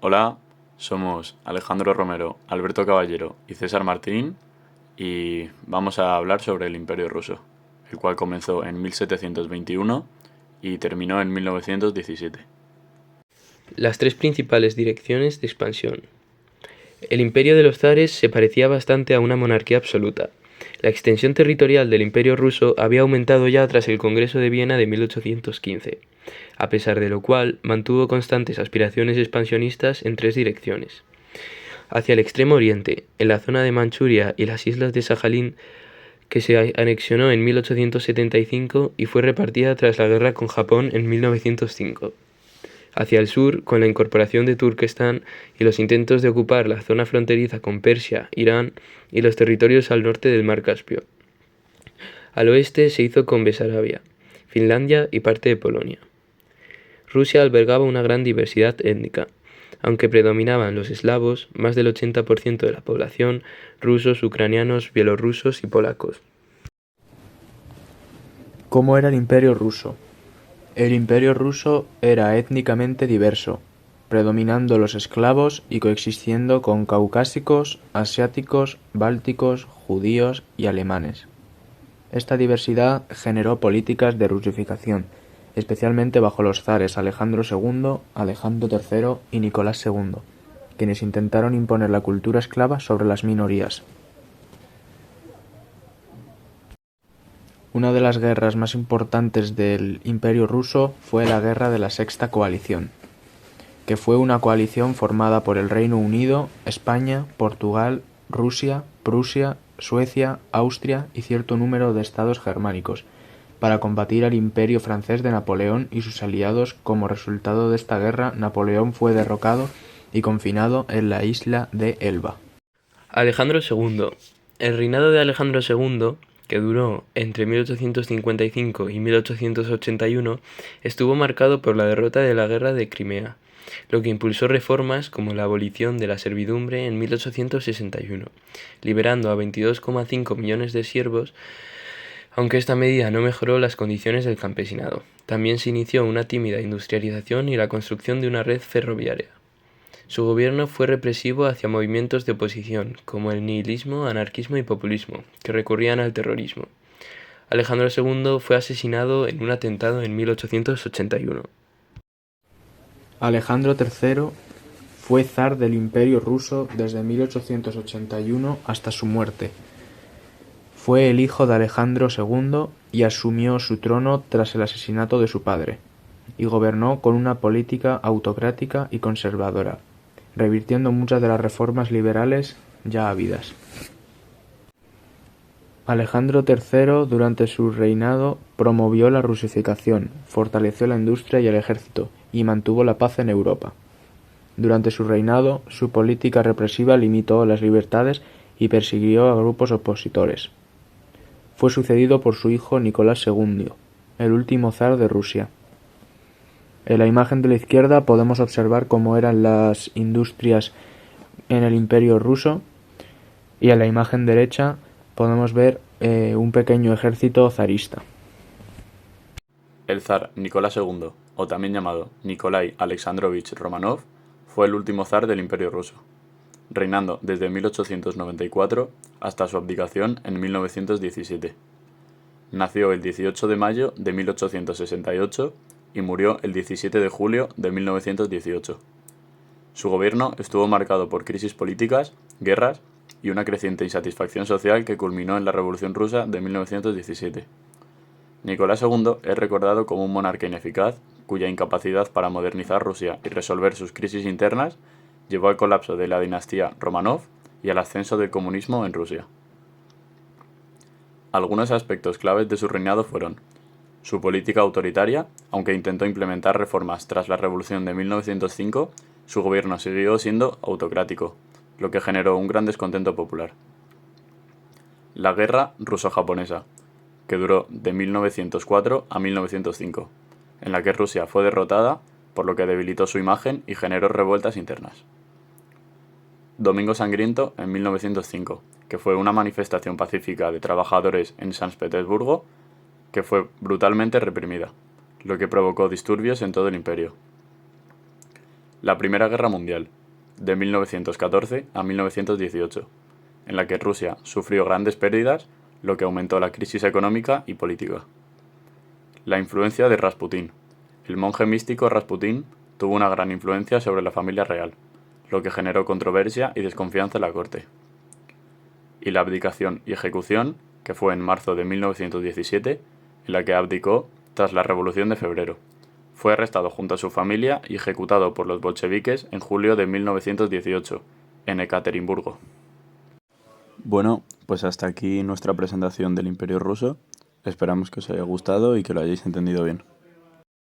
Hola, somos Alejandro Romero, Alberto Caballero y César Martín y vamos a hablar sobre el Imperio Ruso, el cual comenzó en 1721 y terminó en 1917. Las tres principales direcciones de expansión. El imperio de los zares se parecía bastante a una monarquía absoluta. La extensión territorial del imperio ruso había aumentado ya tras el Congreso de Viena de 1815, a pesar de lo cual mantuvo constantes aspiraciones expansionistas en tres direcciones. Hacia el extremo oriente, en la zona de Manchuria y las islas de Sajalín, que se anexionó en 1875 y fue repartida tras la guerra con Japón en 1905. Hacia el sur, con la incorporación de Turquestán y los intentos de ocupar la zona fronteriza con Persia, Irán y los territorios al norte del mar Caspio. Al oeste se hizo con Besarabia, Finlandia y parte de Polonia. Rusia albergaba una gran diversidad étnica, aunque predominaban los eslavos, más del 80% de la población, rusos, ucranianos, bielorrusos y polacos. ¿Cómo era el Imperio ruso? El Imperio ruso era étnicamente diverso, predominando los esclavos y coexistiendo con caucásicos, asiáticos, bálticos, judíos y alemanes. Esta diversidad generó políticas de rusificación, especialmente bajo los zares Alejandro II, Alejandro III y Nicolás II, quienes intentaron imponer la cultura esclava sobre las minorías. Una de las guerras más importantes del Imperio ruso fue la Guerra de la Sexta Coalición, que fue una coalición formada por el Reino Unido, España, Portugal, Rusia, Prusia, Suecia, Austria y cierto número de estados germánicos, para combatir al Imperio francés de Napoleón y sus aliados. Como resultado de esta guerra, Napoleón fue derrocado y confinado en la isla de Elba. Alejandro II. El reinado de Alejandro II, que duró entre 1855 y 1881, estuvo marcado por la derrota de la Guerra de Crimea, lo que impulsó reformas como la abolición de la servidumbre en 1861, liberando a 22,5 millones de siervos, aunque esta medida no mejoró las condiciones del campesinado. También se inició una tímida industrialización y la construcción de una red ferroviaria. Su gobierno fue represivo hacia movimientos de oposición, como el nihilismo, anarquismo y populismo, que recurrían al terrorismo. Alejandro II fue asesinado en un atentado en 1881. Alejandro III fue zar del Imperio ruso desde 1881 hasta su muerte. Fue el hijo de Alejandro II y asumió su trono tras el asesinato de su padre, y gobernó con una política autocrática y conservadora, revirtiendo muchas de las reformas liberales ya habidas. Alejandro III, durante su reinado, promovió la rusificación, fortaleció la industria y el ejército, y mantuvo la paz en Europa. Durante su reinado, su política represiva limitó las libertades y persiguió a grupos opositores. Fue sucedido por su hijo Nicolás II, el último zar de Rusia. En la imagen de la izquierda podemos observar cómo eran las industrias en el Imperio ruso, y en la imagen derecha podemos ver un pequeño ejército zarista. El zar Nicolás II, o también llamado Nikolai Alexandrovich Romanov, fue el último zar del Imperio ruso, reinando desde 1894 hasta su abdicación en 1917. Nació el 18 de mayo de 1868 y murió el 17 de julio de 1918. Su gobierno estuvo marcado por crisis políticas, guerras y una creciente insatisfacción social que culminó en la Revolución Rusa de 1917. Nicolás II es recordado como un monarca ineficaz, cuya incapacidad para modernizar Rusia y resolver sus crisis internas llevó al colapso de la dinastía Romanov y al ascenso del comunismo en Rusia. Algunos aspectos claves de su reinado fueron su política autoritaria. Aunque intentó implementar reformas tras la Revolución de 1905, su gobierno siguió siendo autocrático, lo que generó un gran descontento popular. La guerra ruso-japonesa, que duró de 1904 a 1905, en la que Rusia fue derrotada, por lo que debilitó su imagen y generó revueltas internas. Domingo Sangriento en 1905, que fue una manifestación pacífica de trabajadores en San Petersburgo que fue brutalmente reprimida, lo que provocó disturbios en todo el imperio. La Primera Guerra Mundial, de 1914 a 1918, en la que Rusia sufrió grandes pérdidas, lo que aumentó la crisis económica y política. La influencia de Rasputín. El monje místico Rasputín tuvo una gran influencia sobre la familia real, lo que generó controversia y desconfianza en la corte. Y la abdicación y ejecución, que fue en marzo de 1917, en la que abdicó tras la Revolución de Febrero. Fue arrestado junto a su familia y ejecutado por los bolcheviques en julio de 1918, en Ekaterimburgo. Bueno, pues hasta aquí nuestra presentación del Imperio Ruso. Esperamos que os haya gustado y que lo hayáis entendido bien.